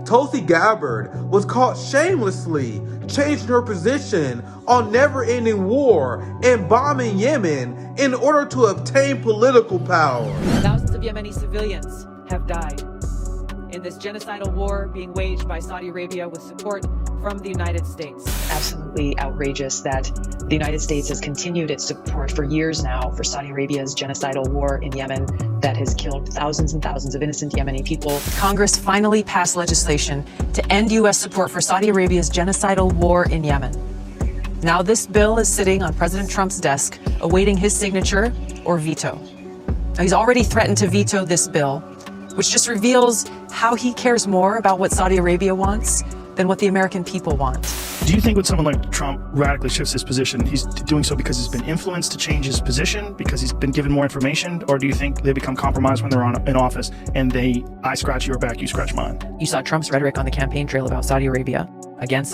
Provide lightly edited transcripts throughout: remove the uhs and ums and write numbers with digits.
Tulsi Gabbard was caught shamelessly changing her position on never-ending war and bombing Yemen in order to obtain political power. Thousands of Yemeni civilians have died in this genocidal war being waged by Saudi Arabia with support from the United States. Absolutely outrageous that the United States has continued its support for years now for Saudi Arabia's genocidal war in Yemen that has killed thousands and thousands of innocent Yemeni people. Congress finally passed legislation to end U.S. support for Saudi Arabia's genocidal war in Yemen. Now this bill is sitting on President Trump's desk, awaiting his signature or veto. Now, he's already threatened to veto this bill, which just reveals how he cares more about what Saudi Arabia wants than what the American people want. Do you think when someone like Trump radically shifts his position, he's doing so because he's been influenced to change his position, because he's been given more information, or do you think they become compromised when they're in office and I scratch your back, you scratch mine? You saw Trump's rhetoric on the campaign trail about Saudi Arabia, against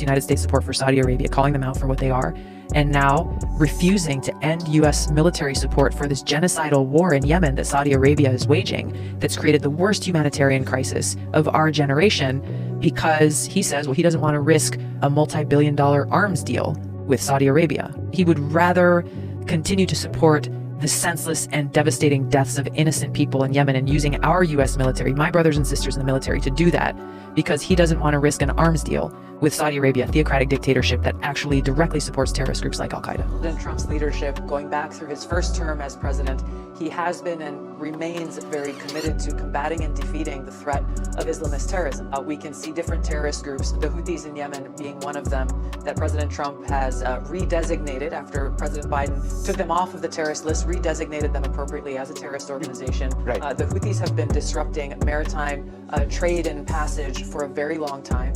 United States support for Saudi Arabia, calling them out for what they are, and now refusing to end U.S. military support for this genocidal war in Yemen that Saudi Arabia is waging, that's created the worst humanitarian crisis of our generation, because he says, well, he doesn't want to risk a multi-billion-dollar arms deal with Saudi Arabia. He would rather continue to support the senseless and devastating deaths of innocent people in Yemen and using our U.S. military, my brothers and sisters in the military, to do that, because he doesn't want to risk an arms deal with Saudi Arabia, a theocratic dictatorship that actually directly supports terrorist groups like Al-Qaeda. President Trump's leadership, going back through his first term as president, he has been and remains very committed to combating and defeating the threat of Islamist terrorism. We can see different terrorist groups, the Houthis in Yemen being one of them, that President Trump has redesignated after President Biden took them off of the terrorist list, redesignated them appropriately as a terrorist organization. Right. The Houthis have been disrupting maritime trade and passage for a very long time,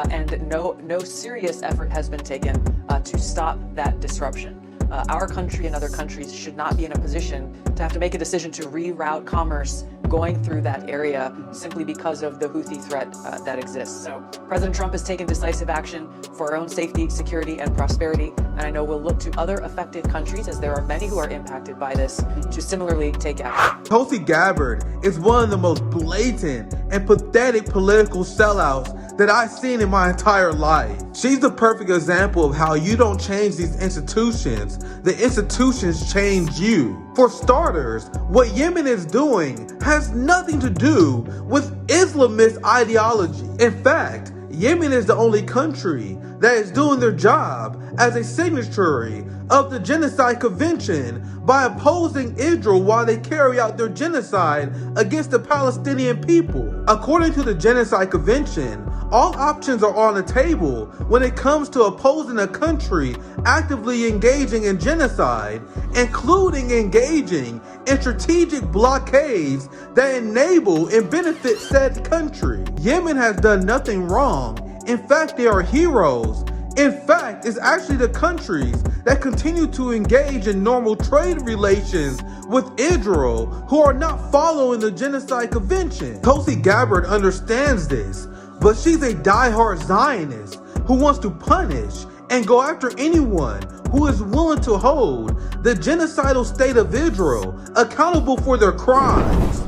and no serious effort has been taken to stop that disruption. Our country and other countries should not be in a position to have to make a decision to reroute commerce going through that area simply because of the Houthi threat that exists. So President Trump has taken decisive action for our own safety, security, and prosperity, and I know we'll look to other affected countries, as there are many who are impacted by this, to similarly take action. Tulsi Gabbard is one of the most blatant and pathetic political sellouts that I've seen in my entire life. She's the perfect example of how you don't change these institutions, the institutions change you. For starters, what Yemen is doing has nothing to do with Islamist ideology. In fact, Yemen is the only country that is doing their job as a signatory of the Genocide Convention by opposing Israel while they carry out their genocide against the Palestinian people. According to the Genocide Convention, all options are on the table when it comes to opposing a country actively engaging in genocide, including engaging in strategic blockades that enable and benefit said country. Yemen has done nothing wrong. In fact, they are heroes. In fact, it's actually the countries that continue to engage in normal trade relations with Israel who are not following the Genocide Convention. Tulsi Gabbard understands this, but she's a diehard Zionist who wants to punish and go after anyone who is willing to hold the genocidal state of Israel accountable for their crimes.